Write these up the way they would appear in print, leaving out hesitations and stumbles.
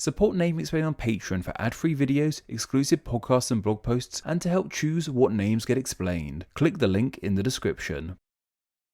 Support Name Explain on Patreon for ad-free videos, exclusive podcasts and blog posts, and to help choose what names get explained. Click the link in the description.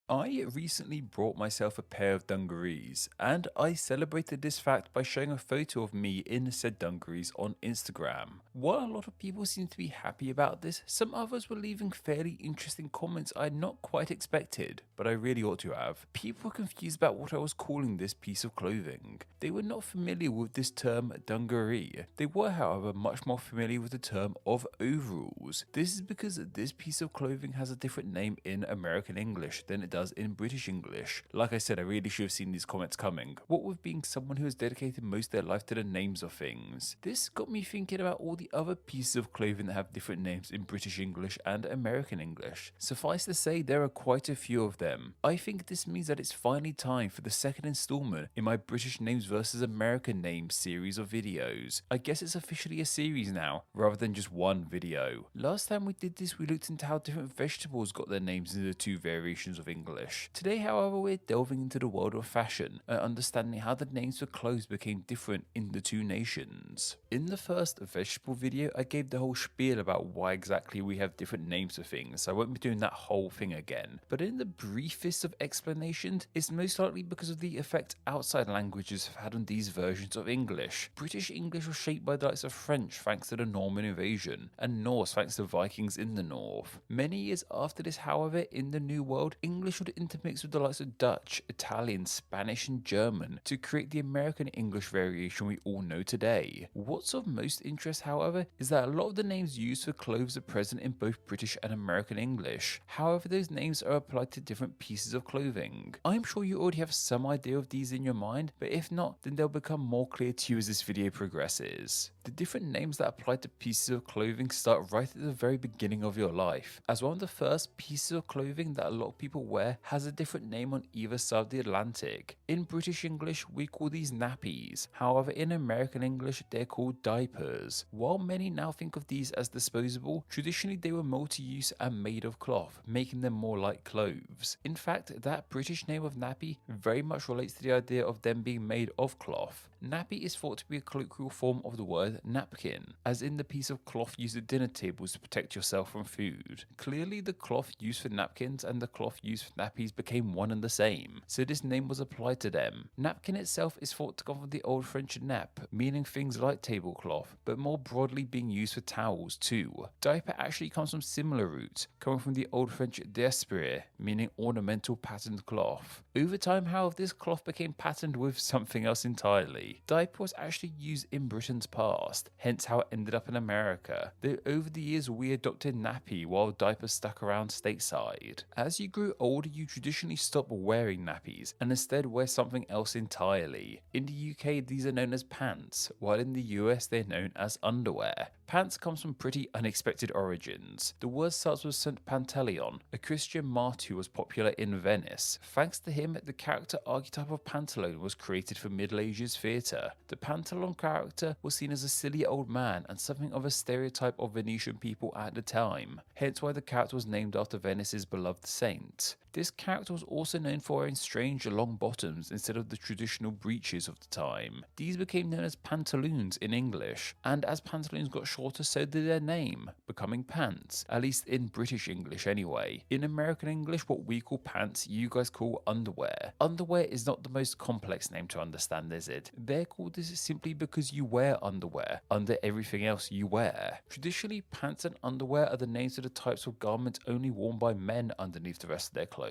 I recently bought myself a pair of dungarees, and I celebrated this fact by showing a photo of me in said dungarees on Instagram. While a lot of people seem to be happy about this, some others were leaving fairly interesting comments I had not quite expected, but I really ought to have. People were confused about what I was calling this piece of clothing. They were not familiar with this term dungaree. They were, however, much more familiar with the term of overalls. This is because this piece of clothing has a different name in American English than it does in British English. Like I said, I really should have seen these comments coming. What with being someone who has dedicated most of their life to the names of things, this got me thinking about all the other pieces of clothing that have different names in British English and American English. Suffice to say, there are quite a few of them. I think this means that it's finally time for the second installment in my British Names versus American Names series of videos. I guess it's officially a series now, rather than just one video. Last time we did this, we looked into how different vegetables got their names in the two variations of English. Today, however, we're delving into the world of fashion and understanding how the names for clothes became different in the two nations. In the first vegetable video, I gave the whole spiel about why exactly we have different names for things, so I won't be doing that whole thing again. But in the briefest of explanations, it's most likely because of the effect outside languages have had on these versions of English. British English was shaped by the likes of French thanks to the Norman invasion, and Norse thanks to Vikings in the north. Many years after this, however, in the New World, English would intermix with the likes of Dutch, Italian, Spanish and German to create the American English variation we all know today. What's of most interest, however, is that a lot of the names used for clothes are present in both British and American English. However, those names are applied to different pieces of clothing. I'm sure you already have some idea of these in your mind, but if not, then they'll become more clear to you as this video progresses. The different names that apply to pieces of clothing start right at the very beginning of your life, as one of the first pieces of clothing that a lot of people wear has a different name on either side of the Atlantic. In British English, we call these nappies. However, in American English, they're called diapers. While many now think of these as disposable, traditionally they were multi-use and made of cloth, making them more like clothes. In fact, that British name of nappy very much relates to the idea of them being made of cloth. Nappy is thought to be a colloquial form of the word napkin, as in the piece of cloth used at dinner tables to protect yourself from food. Clearly, the cloth used for napkins and the cloth used for nappies became one and the same, so this name was applied to them. Napkin itself is thought to come from the Old French nappe, meaning things like tablecloth, but more broadly being used for towels too. Diaper actually comes from similar roots, coming from the Old French diaspere, meaning ornamental patterned cloth. Over time, however, this cloth became patterned with something else entirely. Diaper was actually used in Britain's past, hence how it ended up in America, though over the years we adopted nappy while diapers stuck around stateside. As you grew older, you traditionally stopped wearing nappies and instead wear something else entirely. In the UK, these are known as pants, while in the US they're known as underwear. Pants comes from pretty unexpected origins. The word starts with St. Pantaleon, a Christian martyr who was popular in Venice. Thanks to him, the character archetype of Pantalone was created for Middle Ages theatre. The Pantalone character was seen as a silly old man and something of a stereotype of Venetian people at the time, hence why the character was named after Venice's beloved saint. This character was also known for wearing strange long bottoms instead of the traditional breeches of the time. These became known as pantaloons in English, and as pantaloons got shorter, so did their name, becoming pants, at least in British English anyway. In American English, what we call pants, you guys call underwear. Underwear is not the most complex name to understand, is it? They're called this simply because you wear underwear under everything else you wear. Traditionally, pants and underwear are the names of the types of garments only worn by men underneath the rest of their clothes.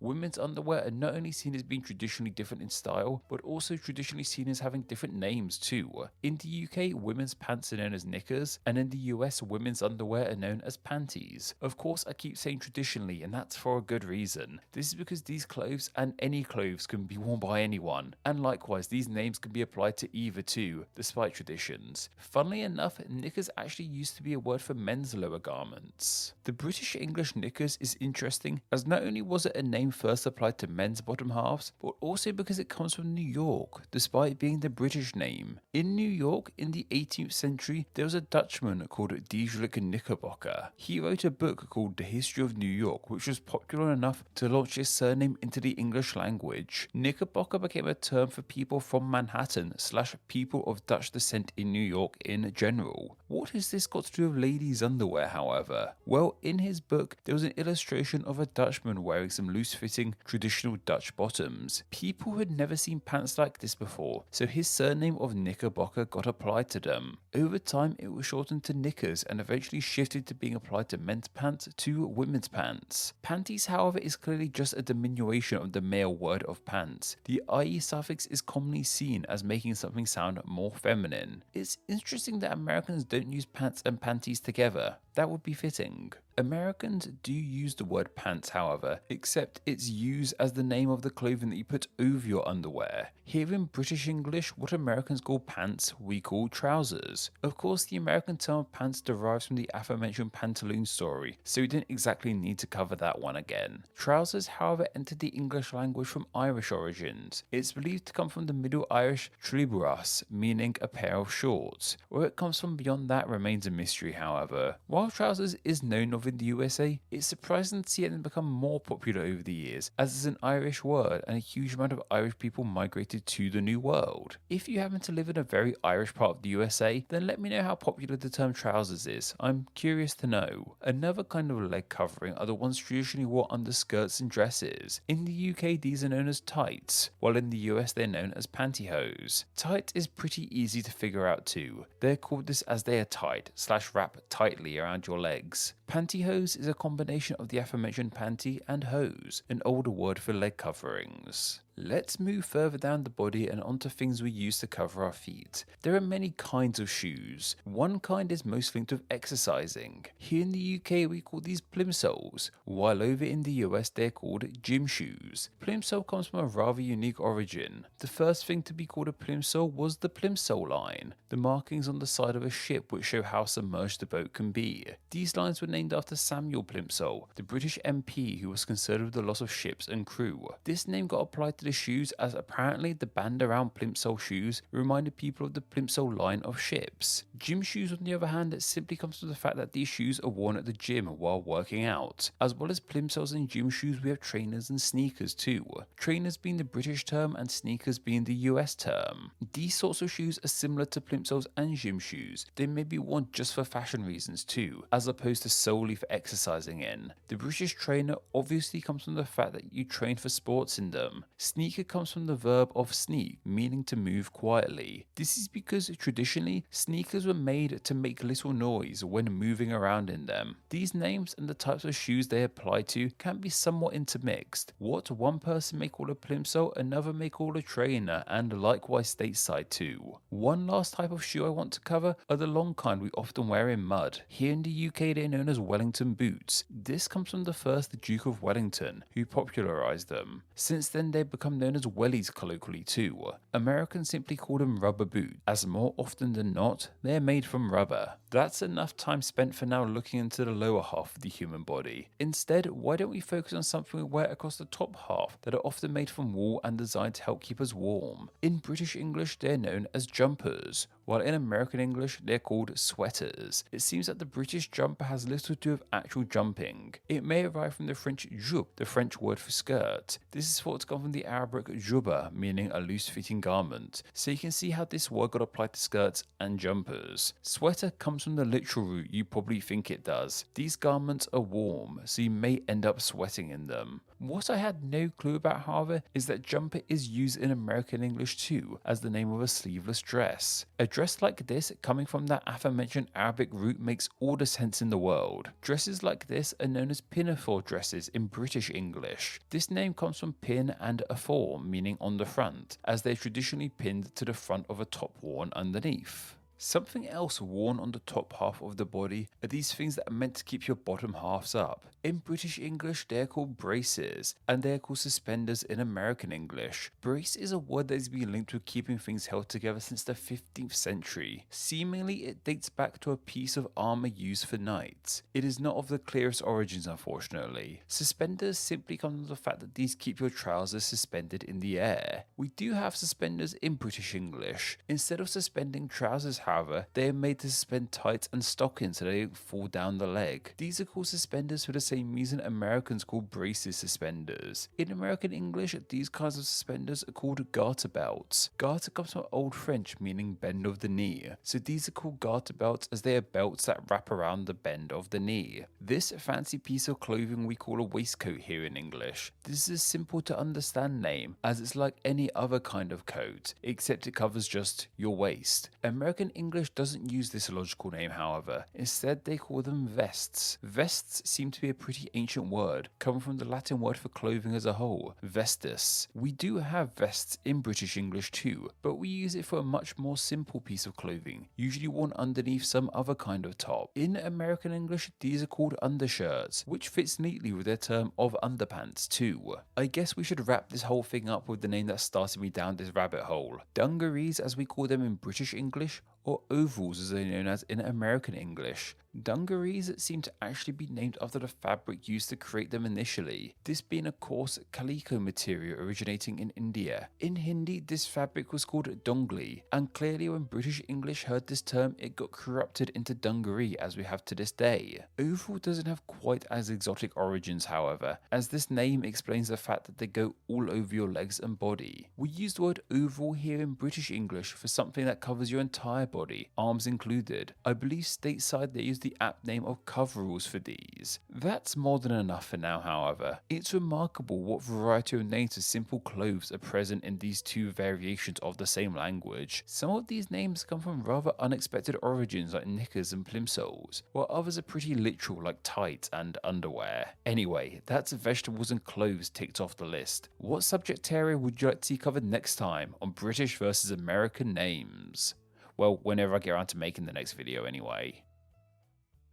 Women's underwear are not only seen as being traditionally different in style, but also traditionally seen as having different names too. In the UK, women's pants are known as knickers, and in the US, women's underwear are known as panties. Of course, I keep saying traditionally, and that's for a good reason. This is because these clothes and any clothes can be worn by anyone, and likewise, these names can be applied to either too, despite traditions. Funnily enough, knickers actually used to be a word for men's lower garments. The British English knickers is interesting, as not only was was it a name first applied to men's bottom halves, but also because it comes from New York, despite being the British name. In New York, in the 18th century, there was a Dutchman called Knickerbocker. He wrote a book called The History of New York, which was popular enough to launch his surname into the English language. Knickerbocker became a term for people from Manhattan / people of Dutch descent in New York in general. What has this got to do with ladies' underwear, however? Well, in his book, there was an illustration of a Dutchman wearing some loose-fitting traditional Dutch bottoms. People had never seen pants like this before, so his surname of Knickerbocker got applied to them. Over time, it was shortened to knickers and eventually shifted to being applied to men's pants to women's pants. Panties, however, is clearly just a diminution of the male word of pants. The ie suffix is commonly seen as making something sound more feminine. It's interesting that Americans don't use pants and panties together. That would be fitting. Americans do use the word pants, however, except it's used as the name of the clothing that you put over your underwear. Here in British English, what Americans call pants, we call trousers. Of course, the American term of pants derives from the aforementioned pantaloon story, so we didn't exactly need to cover that one again. Trousers, however, entered the English language from Irish origins. It's believed to come from the Middle Irish tribúras, meaning a pair of shorts. Where it comes from beyond that remains a mystery, however. While trousers is known of in the USA, it's surprising to see it become more popular over the years, as it's an Irish word and a huge amount of Irish people migrated to the New World. If you happen to live in a very Irish part of the USA, then let me know how popular the term trousers is. I'm curious to know. Another kind of leg covering are the ones traditionally worn under skirts and dresses. In the UK, these are known as tights, while in the US they're known as pantyhose. Tight is pretty easy to figure out too. They're called this as they are tight / wrap tightly around your legs. Pantyhose is a combination of the aforementioned panty and hose, an older word for leg coverings. Let's move further down the body and onto things we use to cover our feet. There are many kinds of shoes. One kind is most linked with exercising. Here in the UK we call these plimsolls, while over in the US they're called gym shoes. Plimsoll comes from a rather unique origin. The first thing to be called a plimsoll was the plimsoll line, the markings on the side of a ship which show how submerged the boat can be. These lines were named after Samuel Plimsoll, the British MP who was concerned with the loss of ships and crew. This name got applied to the shoes as apparently the band around plimsoll shoes reminded people of the plimsoll line of ships. Gym shoes, on the other hand, simply comes from the fact that these shoes are worn at the gym while working out. As well as plimsolls and gym shoes, we have trainers and sneakers too. Trainers being the British term and sneakers being the US term. These sorts of shoes are similar to plimsolls and gym shoes. They may be worn just for fashion reasons too, as opposed to solely for exercising in. The British trainer obviously comes from the fact that you train for sports in them. Sneaker comes from the verb of sneak, meaning to move quietly. This is because traditionally, sneakers were made to make little noise when moving around in them. These names and the types of shoes they apply to can be somewhat intermixed. What one person may call a plimsoll, another may call a trainer, and likewise stateside too. One last type of shoe I want to cover are the long kind we often wear in mud. Here in the UK they're known as Wellington boots. This comes from the first Duke of Wellington, who popularised them. Since then they've become known as wellies colloquially too. Americans simply call them rubber boots, as more often than not, they're made from rubber. That's enough time spent for now looking into the lower half of the human body. Instead, why don't we focus on something we wear across the top half that are often made from wool and designed to help keep us warm. In British English, they're known as jumpers, while in American English, they're called sweaters. It seems that the British jumper has little to do with actual jumping. It may arrive from the French jupe, the French word for skirt. This is thought to come from the Arabic juba, meaning a loose-fitting garment. So you can see how this word got applied to skirts and jumpers. Sweater comes from the literal root you probably think it does. These garments are warm, so you may end up sweating in them. What I had no clue about, however, is that jumper is used in American English too, as the name of a sleeveless dress. A dress like this, coming from that aforementioned Arabic root, makes all the sense in the world. Dresses like this are known as pinafore dresses in British English. This name comes from pin and afore, meaning on the front, as they're traditionally pinned to the front of a top worn underneath. Something else worn on the top half of the body are these things that are meant to keep your bottom halves up. In British English, they're called braces, and they're called suspenders in American English. Brace is a word that has been linked with keeping things held together since the 15th century. Seemingly, it dates back to a piece of armor used for knights. It is not of the clearest origins, unfortunately. Suspenders simply come from the fact that these keep your trousers suspended in the air. We do have suspenders in British English. Instead of suspending trousers, however, they are made to suspend tights and stockings so they don't fall down the leg. These are called suspenders for the same reason Americans call braces suspenders. In American English, these kinds of suspenders are called garter belts. Garter comes from Old French meaning bend of the knee, so these are called garter belts as they are belts that wrap around the bend of the knee. This fancy piece of clothing we call a waistcoat here in English. This is a simple to understand name as it's like any other kind of coat, except it covers just your waist. American English doesn't use this logical name, however. Instead, they call them vests. Vests seem to be a pretty ancient word, coming from the Latin word for clothing as a whole, vestus. We do have vests in British English too, but we use it for a much more simple piece of clothing, usually worn underneath some other kind of top. In American English, these are called undershirts, which fits neatly with their term of underpants too. I guess we should wrap this whole thing up with the name that started me down this rabbit hole. Dungarees, as we call them in British English, or overalls as they're known as in American English. Dungarees seem to actually be named after the fabric used to create them initially, this being a coarse calico material originating in India. In Hindi, this fabric was called dongli, and clearly when British English heard this term, it got corrupted into dungaree as we have to this day. Overall doesn't have quite as exotic origins, however, as this name explains the fact that they go all over your legs and body. We use the word overall here in British English for something that covers your entire body, arms included. I believe stateside they use the apt name of coveralls for these. That's more than enough for now, however. It's remarkable what variety of names for simple clothes are present in these two variations of the same language. Some of these names come from rather unexpected origins like knickers and plimsolls, while others are pretty literal like tights and underwear. Anyway, that's vegetables and clothes ticked off the list. What subject area would you like to see covered next time on British versus American names? Well, whenever I get around to making the next video anyway.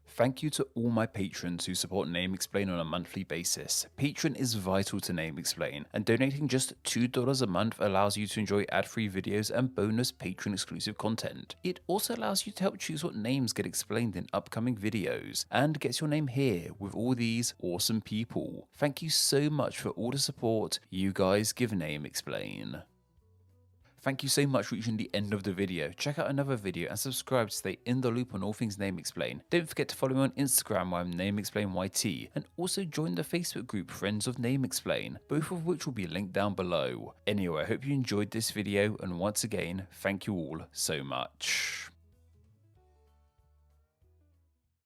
Thank you to all my patrons who support Name Explain on a monthly basis. Patreon is vital to Name Explain, and donating just $2 a month allows you to enjoy ad-free videos and bonus Patreon exclusive content. It also allows you to help choose what names get explained in upcoming videos, and gets your name here with all these awesome people. Thank you so much for all the support you guys give Name Explain. Thank you so much for reaching the end of the video. Check out another video and subscribe to stay in the loop on all things Name Explain. Don't forget to follow me on Instagram where I'm NameExplainYT, and also join the Facebook group Friends of Name Explain, both of which will be linked down below. Anyway, I hope you enjoyed this video, and once again, thank you all so much.